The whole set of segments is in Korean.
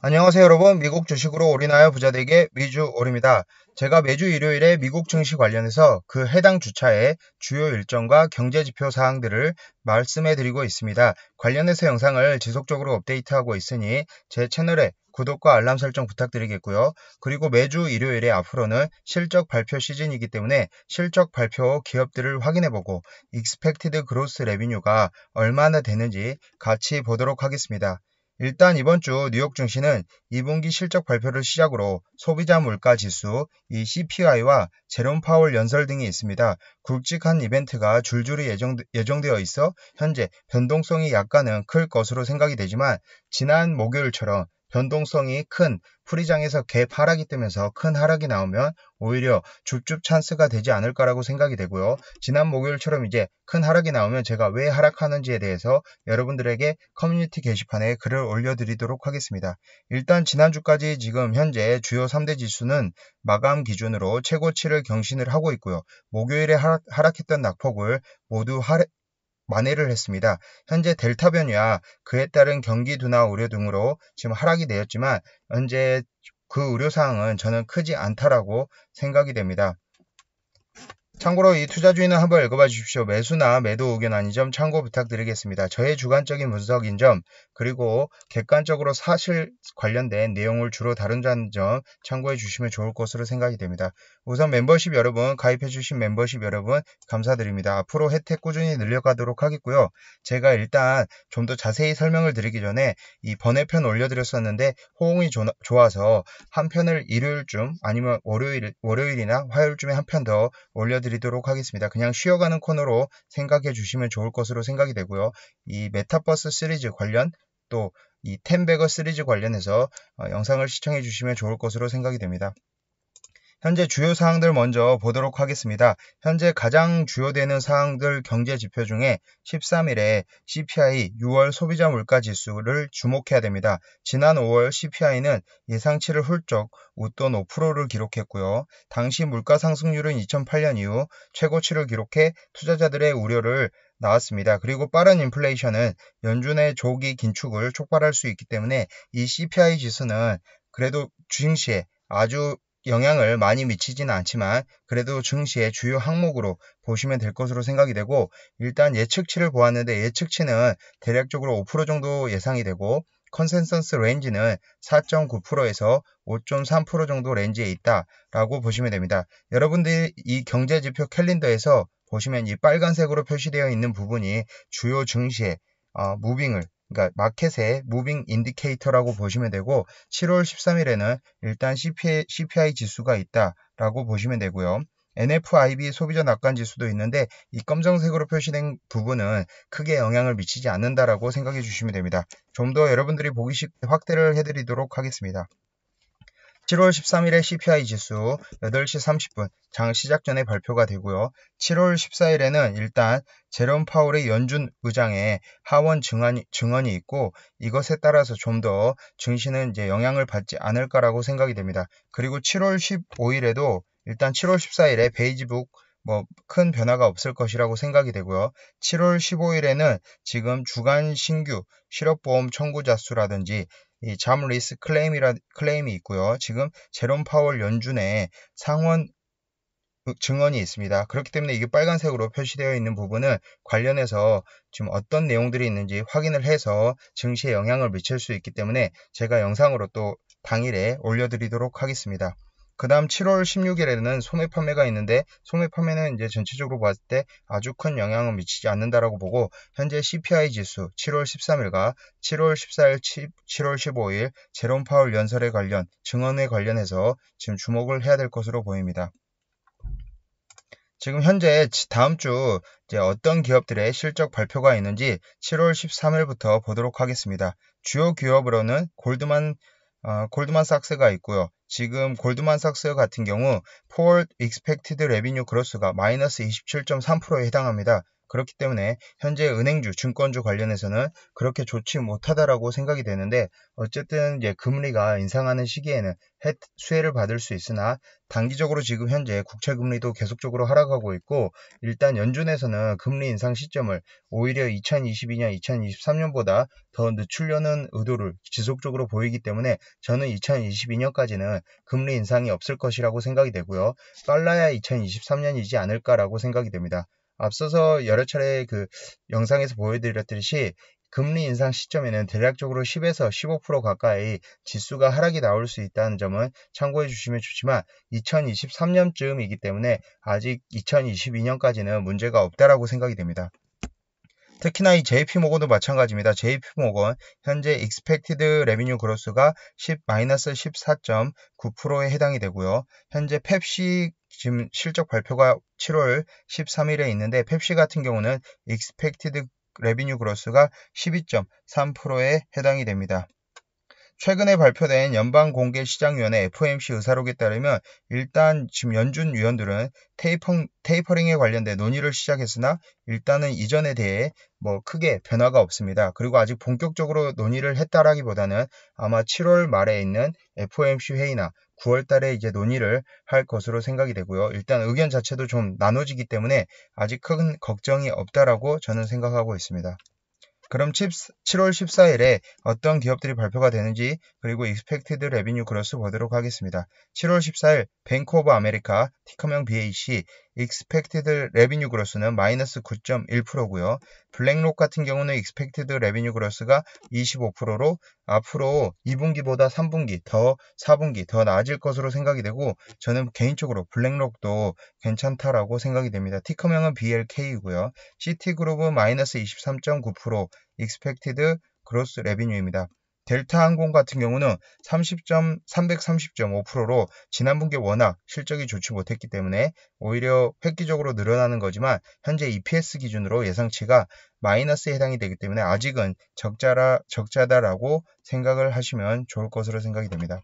안녕하세요 여러분. 미국 주식으로 올인하여 부자되게 미주올입니다. 제가 매주 일요일에 미국 증시 관련해서 그 해당 주차의 주요 일정과 경제지표 사항들을 말씀해 드리고 있습니다. 관련해서 영상을 지속적으로 업데이트하고 있으니 제 채널에 구독과 알람 설정 부탁드리겠고요. 그리고 매주 일요일에 앞으로는 실적 발표 시즌이기 때문에 실적 발표 기업들을 확인해보고 Expected Gross Revenue가 얼마나 되는지 같이 보도록 하겠습니다. 일단 이번 주 뉴욕 증시는 2분기 실적 발표를 시작으로 소비자 물가 지수, 이 CPI와 제롬 파월 연설 등이 있습니다. 굵직한 이벤트가 줄줄이 예정되어 있어 현재 변동성이 약간은 클 것으로 생각이 되지만 지난 목요일처럼 변동성이 큰 풀이장에서 갭 하락이 뜨면서 큰 하락이 나오면 오히려 줍줍 찬스가 되지 않을까라고 생각이 되고요. 지난 목요일처럼 이제 큰 하락이 나오면 제가 왜 하락하는지에 대해서 여러분들에게 커뮤니티 게시판에 글을 올려드리도록 하겠습니다. 일단 지난주까지 지금 현재 주요 3대 지수는 마감 기준으로 최고치를 경신을 하고 있고요. 목요일에 하락했던 낙폭을 모두 만회를 했습니다. 현재 델타 변이와 그에 따른 경기 둔화 우려 등으로 지금 하락이 되었지만 현재 그 우려사항은 저는 크지 않다라고 생각이 됩니다. 참고로 이 투자주의는 한번 읽어봐 주십시오. 매수나 매도 의견 아닌 점 참고 부탁드리겠습니다. 저의 주관적인 분석인 점 그리고 객관적으로 사실 관련된 내용을 주로 다룬다는 점 참고해 주시면 좋을 것으로 생각이 됩니다. 우선 멤버십 여러분, 가입해 주신 멤버십 여러분 감사드립니다. 앞으로 혜택 꾸준히 늘려가도록 하겠고요. 제가 일단 좀 더 자세히 설명을 드리기 전에 이 번외편 올려드렸었는데 호응이 좋아서 한 편을 일요일쯤 아니면 월요일이나 화요일쯤에 한 편 더 올려드리도록 하겠습니다. 그냥 쉬어가는 코너로 생각해 주시면 좋을 것으로 생각이 되고요. 이 메타버스 시리즈 관련 또 이 템베거 시리즈 관련해서 영상을 시청해 주시면 좋을 것으로 생각이 됩니다. 현재 주요 사항들 먼저 보도록 하겠습니다. 현재 가장 주요되는 사항들 경제 지표 중에 13일에 CPI 6월 소비자 물가 지수를 주목해야 됩니다. 지난 5월 CPI는 예상치를 훌쩍 웃돈 5%를 기록했고요. 당시 물가 상승률은 2008년 이후 최고치를 기록해 투자자들의 우려를 나왔습니다. 그리고 빠른 인플레이션은 연준의 조기 긴축을 촉발할 수 있기 때문에 이 CPI 지수는 그래도 주식시에 아주 영향을 많이 미치지는 않지만 그래도 증시의 주요 항목으로 보시면 될 것으로 생각이 되고 일단 예측치를 보았는데 예측치는 대략적으로 5% 정도 예상이 되고 컨센서스 렌지는 4.9%에서 5.3% 정도 렌지에 있다라고 보시면 됩니다. 여러분들이 이 경제지표 캘린더에서 보시면 이 빨간색으로 표시되어 있는 부분이 주요 증시의 무빙을 그러니까 마켓의 무빙 인디케이터라고 보시면 되고 7월 13일에는 일단 CPI 지수가 있다라고 보시면 되고요. NFIB 소비자 낙관 지수도 있는데 이 검정색으로 표시된 부분은 크게 영향을 미치지 않는다라고 생각해 주시면 됩니다. 좀 더 여러분들이 보기 쉽게 확대를 해드리도록 하겠습니다. 7월 13일에 CPI 지수 8시 30분 장 시작 전에 발표가 되고요. 7월 14일에는 일단 제롬 파월의 연준 의장의 하원 증언이 있고 이것에 따라서 좀 더 증시는 이제 영향을 받지 않을까라고 생각이 됩니다. 그리고 7월 15일에도 일단 7월 14일에 베이지북 큰 변화가 없을 것이라고 생각이 되고요. 7월 15일에는 지금 주간 신규 실업보험 청구자 수라든지 이 잠리스 클레임이 있고요. 지금 제롬 파월 연준의 상원 증언이 있습니다. 그렇기 때문에 이게 빨간색으로 표시되어 있는 부분은 관련해서 지금 어떤 내용들이 있는지 확인을 해서 증시에 영향을 미칠 수 있기 때문에 제가 영상으로 또 당일에 올려드리도록 하겠습니다. 그 다음 7월 16일에는 소매 판매가 있는데 소매 판매는 이제 전체적으로 봤을 때 아주 큰 영향을 미치지 않는다라고 보고 현재 CPI 지수 7월 13일과 7월 14일, 7월 15일 제롬 파월 연설에 증언에 관련해서 지금 주목을 해야 될 것으로 보입니다. 지금 현재 다음 주 이제 어떤 기업들의 실적 발표가 있는지 7월 13일부터 보도록 하겠습니다. 주요 기업으로는 골드만삭스가 있고요. 지금 골드만삭스 같은 경우 Forward Expected Revenue Growth가 마이너스 27.3%에 해당합니다. 그렇기 때문에 현재 은행주, 증권주 관련해서는 그렇게 좋지 못하다라고 생각이 되는데 어쨌든 이제 금리가 인상하는 시기에는 수혜를 받을 수 있으나 단기적으로 지금 현재 국채 금리도 계속적으로 하락하고 있고 일단 연준에서는 금리 인상 시점을 오히려 2022년, 2023년보다 더 늦추려는 의도를 지속적으로 보이기 때문에 저는 2022년까지는 금리 인상이 없을 것이라고 생각이 되고요. 빨라야 2023년이지 않을까라고 생각이 됩니다. 앞서서 여러 차례 그 영상에서 보여드렸듯이 금리 인상 시점에는 대략적으로 10에서 15% 가까이 지수가 하락이 나올 수 있다는 점은 참고해 주시면 좋지만 2023년쯤이기 때문에 아직 2022년까지는 문제가 없다라고 생각이 됩니다. 특히나 이 JP모건도 마찬가지입니다. JP모건 현재 Expected Revenue Growth가 -14.9%에 해당이 되고요. 현재 펩시 지금 실적 발표가 7월 13일에 있는데 펩시 같은 경우는 Expected Revenue Growth가 12.3%에 해당이 됩니다. 최근에 발표된 연방공개시장위원회 FOMC 의사록에 따르면 일단 지금 연준 위원들은 테이퍼링에 관련된 논의를 시작했으나 일단은 이전에 대해 뭐 크게 변화가 없습니다. 그리고 아직 본격적으로 논의를 했다라기보다는 아마 7월 말에 있는 FOMC 회의나 9월 달에 이제 논의를 할 것으로 생각이 되고요. 일단 의견 자체도 좀 나눠지기 때문에 아직 큰 걱정이 없다라고 저는 생각하고 있습니다. 그럼 7월 14일에 어떤 기업들이 발표가 되는지 그리고 Expected Revenue Growth 보도록 하겠습니다. 7월 14일 뱅크 오브 아메리카 티커명 BAC Expected Revenue Growth는 -9.1%고요. 블랙록 같은 경우는 Expected Revenue Growth가 25%로 앞으로 2분기보다 3분기 4분기 더 나아질 것으로 생각이 되고 저는 개인적으로 블랙록도 괜찮다라고 생각이 됩니다. 티커명은 BLK이고요. 시티그룹은 -23.9% Expected Gross Revenue입니다. 델타항공 같은 경우는 330.5%로 지난 분기에 워낙 실적이 좋지 못했기 때문에 오히려 획기적으로 늘어나는 거지만 현재 EPS 기준으로 예상치가 마이너스에 해당이 되기 때문에 아직은 적자다라고 생각을 하시면 좋을 것으로 생각이 됩니다.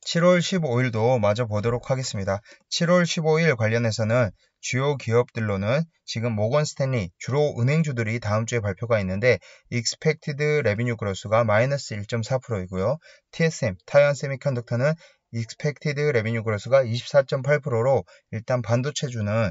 7월 15일도 마저 보도록 하겠습니다. 7월 15일 관련해서는 주요 기업들로는 지금 모건 스탠리, 주로 은행주들이 다음 주에 발표가 있는데 Expected Revenue Growth가 -1.4%이고요. TSM, 타이완 세미컨덕터는 Expected Revenue Growth가 24.8%로 일단 반도체주는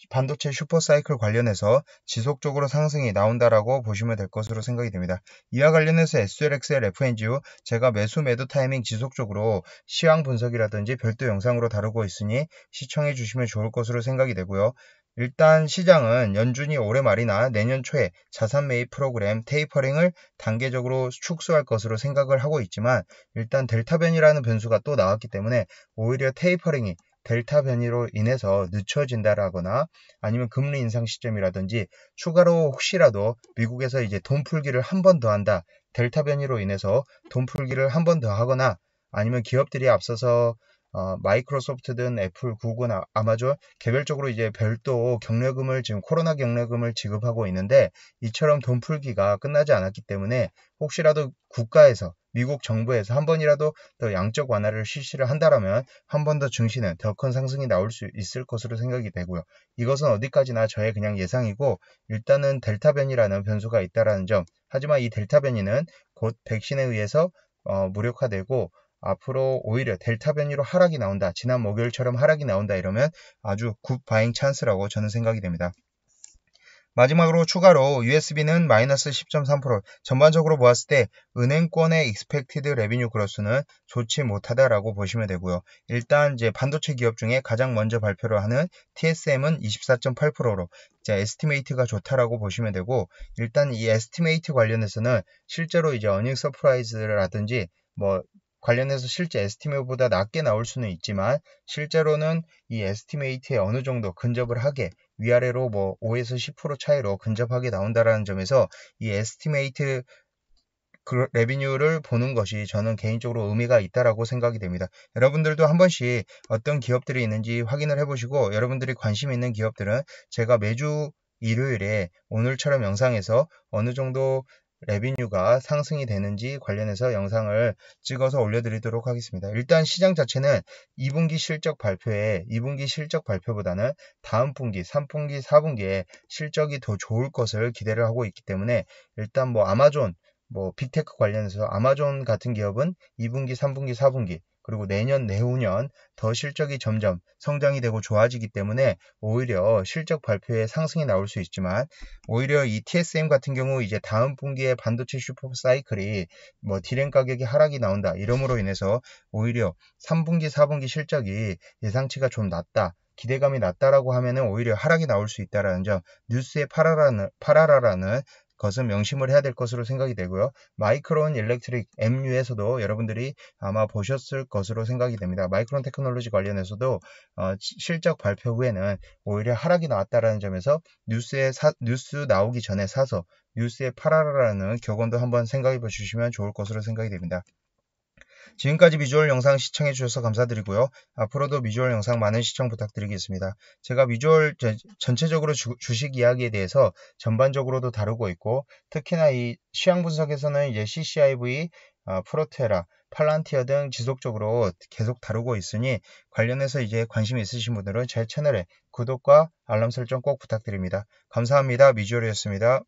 반도체 슈퍼사이클 관련해서 지속적으로 상승이 나온다라고 보시면 될 것으로 생각이 됩니다. 이와 관련해서 SLXL, FNGU 제가 매수 매도 타이밍 지속적으로 시황 분석이라든지 별도 영상으로 다루고 있으니 시청해 주시면 좋을 것으로 생각이 되고요. 일단 시장은 연준이 올해 말이나 내년 초에 자산 매입 프로그램 테이퍼링을 단계적으로 축소할 것으로 생각을 하고 있지만 일단 델타 변이라는 변수가 또 나왔기 때문에 오히려 테이퍼링이 델타 변이로 인해서 늦춰진다라거나 아니면 금리 인상 시점이라든지 추가로 혹시라도 미국에서 이제 돈 풀기를 한 번 더 한다. 델타 변이로 인해서 돈 풀기를 한 번 더 하거나 아니면 기업들이 앞서서 마이크로소프트든 애플, 구글, 아마존 개별적으로 이제 별도 경력금을 지금 코로나 경력금을 지급하고 있는데 이처럼 돈 풀기가 끝나지 않았기 때문에 혹시라도 국가에서 미국 정부에서 한 번이라도 더 양적 완화를 실시를 한다라면 한 번 더 증시는 더 큰 상승이 나올 수 있을 것으로 생각이 되고요. 이것은 어디까지나 저의 그냥 예상이고 일단은 델타 변이라는 변수가 있다라는 점. 하지만 이 델타 변이는 곧 백신에 의해서 무력화되고 앞으로 오히려 델타 변이로 하락이 나온다. 지난 목요일처럼 하락이 나온다 이러면 아주 굿 바잉 찬스라고 저는 생각이 됩니다. 마지막으로 추가로 USB는 -10.3%. 전반적으로 보았을 때 은행권의 Expected Revenue Growth는 좋지 못하다라고 보시면 되고요. 일단 이제 반도체 기업 중에 가장 먼저 발표를 하는 TSM은 24.8%로 이제 에스티메이트가 좋다라고 보시면 되고 일단 이 에스티메이트 관련해서는 실제로 이제 어닝 서프라이즈라든지 뭐 관련해서 실제 에스티메이트보다 낮게 나올 수는 있지만 실제로는 이 에스티메이트에 어느 정도 근접을 하게 위아래로 뭐 5에서 10% 차이로 근접하게 나온다라는 점에서 이 에스티메이트 레비뉴를 보는 것이 저는 개인적으로 의미가 있다라고 생각이 됩니다. 여러분들도 한 번씩 어떤 기업들이 있는지 확인을 해보시고 여러분들이 관심 있는 기업들은 제가 매주 일요일에 오늘처럼 영상에서 어느 정도 레비뉴가 상승이 되는지 관련해서 영상을 찍어서 올려드리도록 하겠습니다. 일단 시장 자체는 2분기 실적 발표보다는 다음 분기, 3분기, 4분기에 실적이 더 좋을 것을 기대를 하고 있기 때문에 일단 뭐 아마존, 빅테크 관련해서 아마존 같은 기업은 2분기, 3분기, 4분기 그리고 내년, 내후년 더 실적이 점점 성장이 되고 좋아지기 때문에 오히려 실적 발표에 상승이 나올 수 있지만 오히려 이 TSM 같은 경우 이제 다음 분기에 반도체 슈퍼 사이클이 디램 가격이 하락이 나온다. 이러므로 인해서 오히려 3분기, 4분기 실적이 예상치가 좀 낮다. 기대감이 낮다라고 하면은 오히려 하락이 나올 수 있다라는 점, 뉴스에 팔아라라는 것은 명심을 해야 될 것으로 생각이 되고요. 마이크론 일렉트릭 MU에서도 여러분들이 아마 보셨을 것으로 생각이 됩니다. 마이크론 테크놀로지 관련해서도 실적 발표 후에는 오히려 하락이 나왔다라는 점에서 뉴스 나오기 전에 사서 뉴스에 팔아라라는 격언도 한번 생각해 보시면 좋을 것으로 생각이 됩니다. 지금까지 미주얼 영상 시청해 주셔서 감사드리고요. 앞으로도 미주얼 영상 많은 시청 부탁드리겠습니다. 제가 미주얼 전체적으로 주식 이야기에 대해서 전반적으로도 다루고 있고 특히나 이 시황 분석에서는 이제 CCIV, 프로테라, 팔란티어 등 지속적으로 계속 다루고 있으니 관련해서 이제 관심 있으신 분들은 제 채널에 구독과 알람 설정 꼭 부탁드립니다. 감사합니다. 미주얼이었습니다.